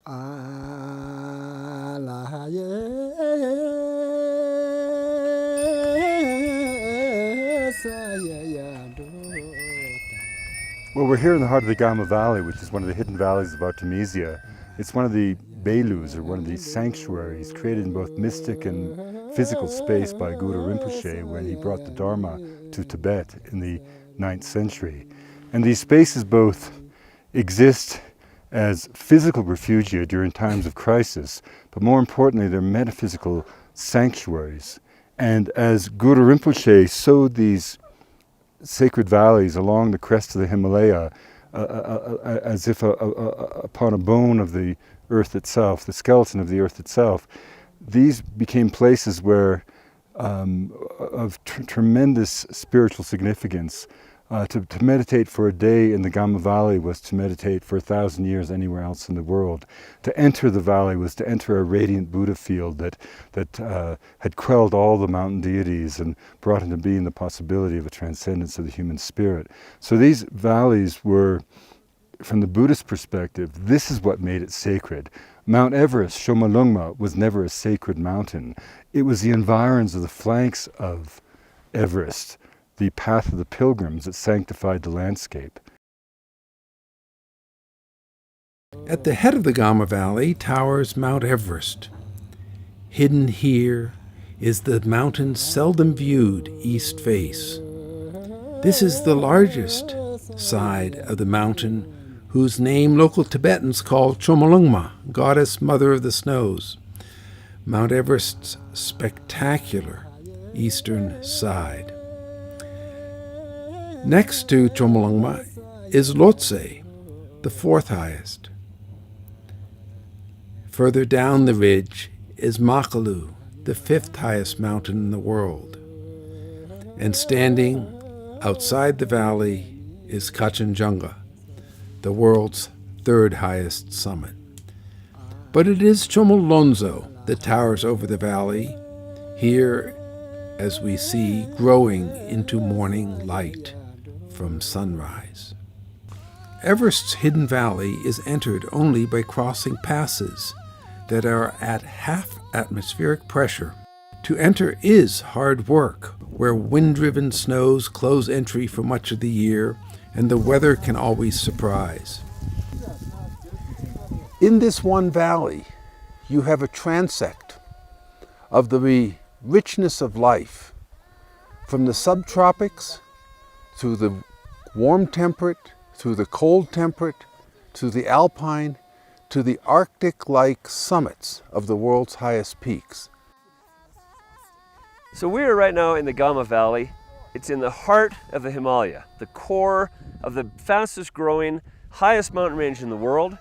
Well, we're here in the heart of the Gama Valley, which is one of the hidden valleys of Artemisia. It's one of the Belus, or one of these sanctuaries, created in both mystic and physical space by Guru Rinpoche when he brought the Dharma to Tibet in the 9th century. And these spaces both exist as physical refugia during times of crisis, but more importantly, they're metaphysical sanctuaries. And as Guru Rinpoche sowed these sacred valleys along the crest of the Himalaya, as if upon a bone of the earth itself, the skeleton of the earth itself, these became places where of tremendous spiritual significance. To meditate for a day in the Gama Valley was to meditate for 1,000 years anywhere else in the world. To enter the valley was to enter a radiant Buddha field that had quelled all the mountain deities and brought into being the possibility of a transcendence of the human spirit. So these valleys were, from the Buddhist perspective, this is what made it sacred. Mt Everest, Chomolangma, was never a sacred mountain. It was the environs of the flanks of Everest, the path of the pilgrims, that sanctified the landscape. At the head of the Gama Valley towers Mt Everest. Hidden here is the mountain's seldom viewed east face. This is the largest side of the mountain, whose name local Tibetans call Qomolangma, goddess mother of the snows. Mt Everest's spectacular eastern side. Next to Qomolangma is Lhotse, the fourth highest. Further down the ridge is Makalu, the fifth highest mountain in the world. And standing outside the valley is Qomolangma, the world's third highest summit. But it is Chomolonzo that towers over the valley, here, as we see, growing into morning light from sunrise. Everest's hidden valley is entered only by crossing passes that are at half atmospheric pressure. To enter is hard work, where wind-driven snows close entry for much of the year, and the weather can always surprise. In this one valley, you have a transect of the richness of life, from the subtropics through the warm temperate, through the cold temperate, to the alpine, to the Arctic-like summits of the world's highest peaks. So we are right now in the Gama Valley. It's in the heart of the Himalaya, the core of the fastest growing, highest mountain range in the world.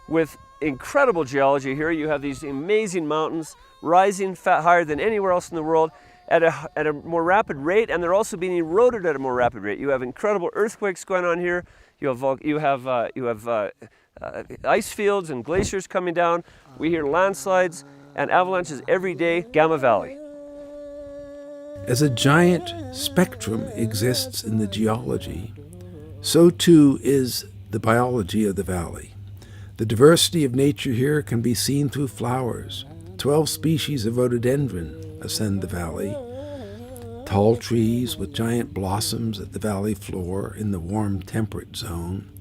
With incredible geology here, you have these amazing mountains rising higher than anywhere else in the world at a more rapid rate, and they're also being eroded at a more rapid rate. You have incredible earthquakes going on here. You have ice fields and glaciers coming down. We hear landslides and avalanches every day. Gama Valley. As a giant spectrum exists in the geology, so too is the biology of the valley. The diversity of nature here can be seen through flowers. 12 species of rhododendron ascend the valley. Tall trees with giant blossoms at the valley floor in the warm temperate zone.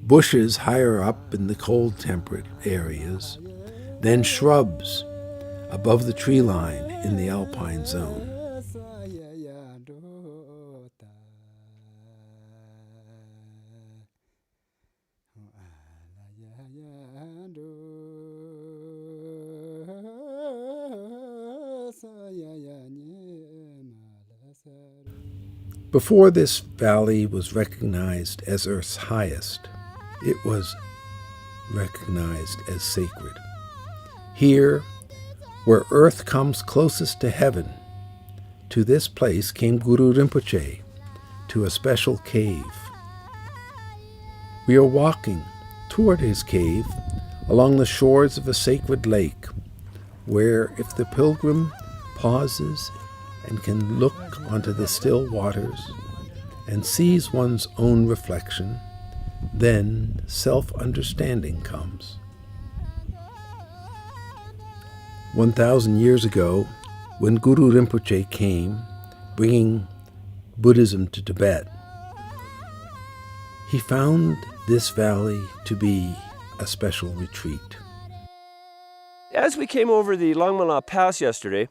Bushes higher up in the cold temperate areas. Then shrubs above the tree line in the alpine zone. Before this valley was recognized as Earth's highest, it was recognized as sacred. Here, where Earth comes closest to heaven, to this place came Guru Rinpoche, to a special cave. We are walking toward his cave along the shores of a sacred lake, where if the pilgrim pauses and can look onto the still waters and sees one's own reflection, then self-understanding comes. 1,000 years ago, when Guru Rinpoche came, bringing Buddhism to Tibet, he found this valley to be a special retreat. As we came over the Qomolangma Pass yesterday,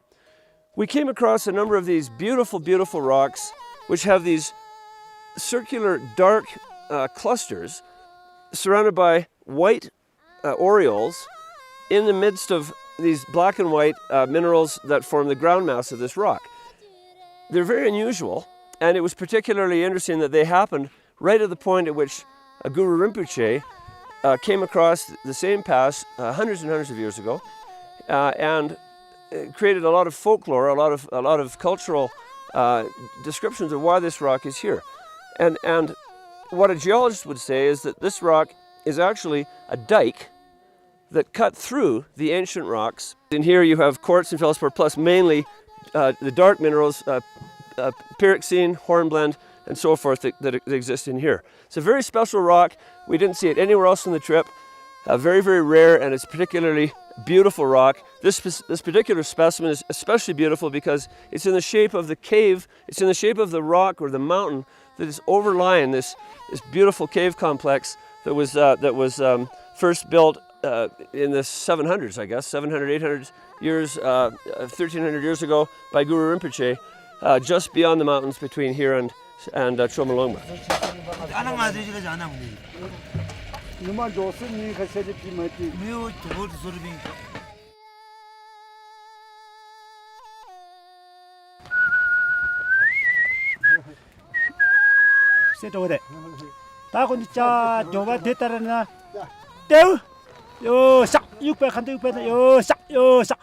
we came across a number of these beautiful, beautiful rocks which have these circular dark clusters surrounded by white aureoles in the midst of these black and white minerals that form the ground mass of this rock. They're very unusual, and it was particularly interesting that they happened right at the point at which Guru Rinpoche came across the same pass hundreds and hundreds of years ago, and created a lot of folklore, a lot of cultural descriptions of why this rock is here. And what a geologist would say is that this rock is actually a dike that cut through the ancient rocks. In here you have quartz and feldspar, plus mainly the dark minerals, pyroxene, hornblende, and so forth that exist in here. It's a very special rock. We didn't see it anywhere else on the trip. Very, very rare, and it's a particularly beautiful rock. This particular specimen is especially beautiful because it's in the shape of the cave. It's in the shape of the rock or the mountain that is overlying this beautiful cave complex that was first built in the 700s, I guess, 700, 800 years, 1300 years ago by Guru Rinpoche, just beyond the mountains between here and Chomolonzo. Yo sak yuk pe kan tu pe yo sak yo sak.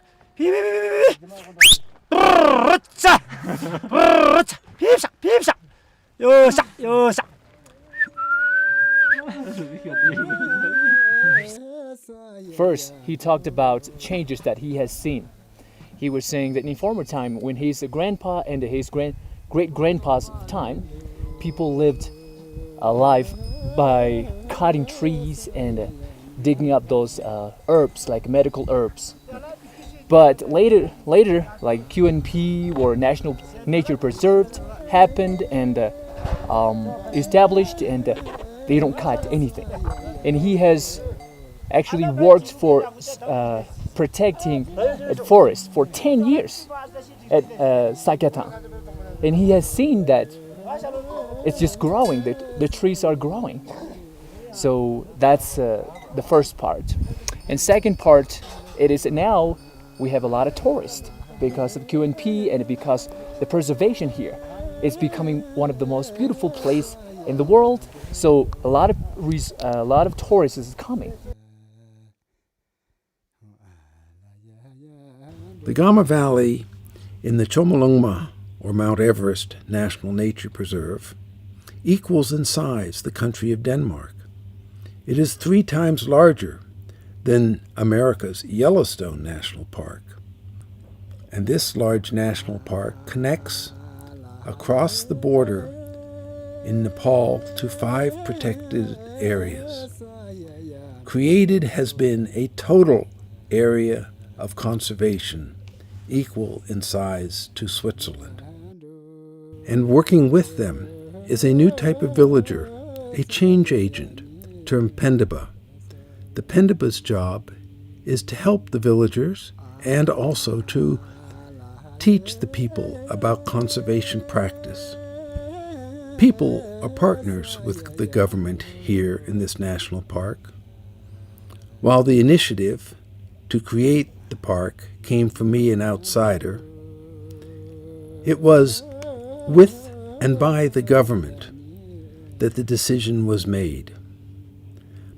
First, he talked about changes that he has seen. He was saying that in former time, when his grandpa and his great-grandpa's time, people lived a life by cutting trees and digging up those herbs, like medical herbs. But later, like QNP or National Nature Preserved happened and established, and they don't cut anything. And he has actually worked for protecting a forest for 10 years at Sakatan. And he has seen that it's just growing, that the trees are growing. So that's the first part. And second part, it is now we have a lot of tourists because of QNP and because the preservation here is becoming one of the most beautiful places in the world. So a lot of tourists is coming. The Gama Valley in the Chomolangma, or Mt Everest National Nature Preserve, equals in size the country of Denmark. It is 3 times larger than America's Yellowstone National Park. And this large national park connects across the border in Nepal to 5 protected areas. Created has been a total area of conservation equal in size to Switzerland. And working with them is a new type of villager, a change agent, termed Pendaba. The Pendaba's job is to help the villagers and also to teach the people about conservation practice. People are partners with the government here in this national park. While the initiative to create the park came from me, an outsider, it was with and by the government that the decision was made.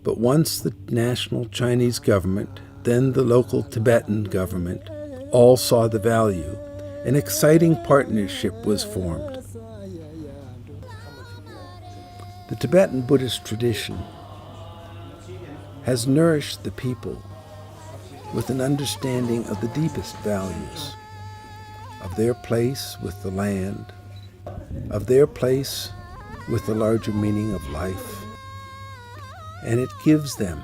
But once the national Chinese government, then the local Tibetan government, all saw the value, an exciting partnership was formed. The Tibetan Buddhist tradition has nourished the people with an understanding of the deepest values, of their place with the land, of their place with the larger meaning of life, and it gives them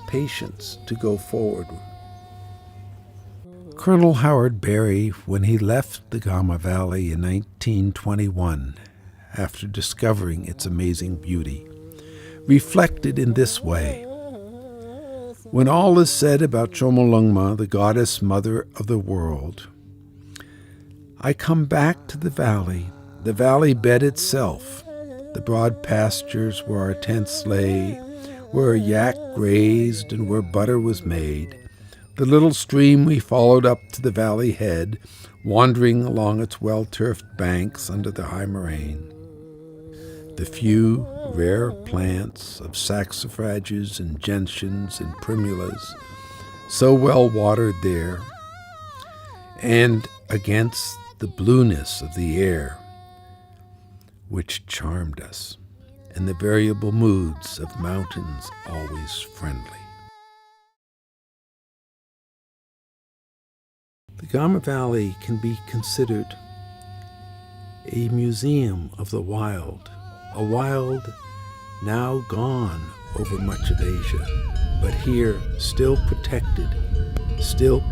patience to go forward. Colonel Howard Berry, when he left the Gama Valley in 1921, after discovering its amazing beauty, reflected in this way: when all is said about Qomolangma, the goddess mother of the world, I come back to the valley bed itself, the broad pastures where our tents lay, where a yak grazed and where butter was made, the little stream we followed up to the valley head, wandering along its well-turfed banks under the high moraine, the few rare plants of saxifrages and gentians and primulas, so well watered there, and against the blueness of the air, which charmed us, and the variable moods of mountains always friendly. The Gama Valley can be considered a museum of the wild, a wild now gone over much of Asia, but here still protected, still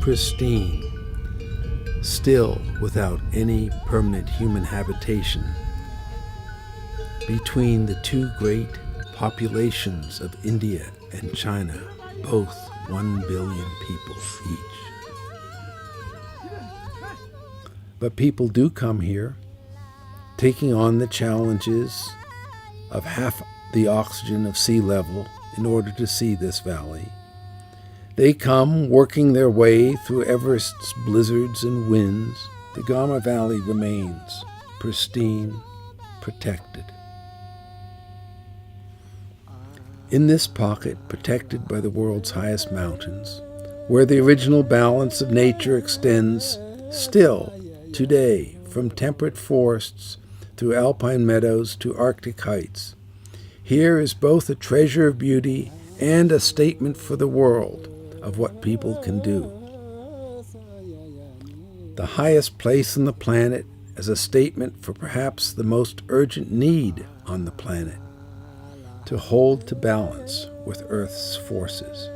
pristine, still without any permanent human habitation, between the two great populations of India and China, both 1 billion people each. But people do come here, taking on the challenges of half the oxygen of sea level in order to see this valley. They come working their way through Everest's blizzards and winds. The Gama Valley remains pristine, protected. In this pocket, protected by the world's highest mountains, where the original balance of nature extends still today from temperate forests through alpine meadows to Arctic heights, here is both a treasure of beauty and a statement for the world of what people can do. The highest place on the planet as a statement for perhaps the most urgent need on the planet, to hold to balance with Earth's forces.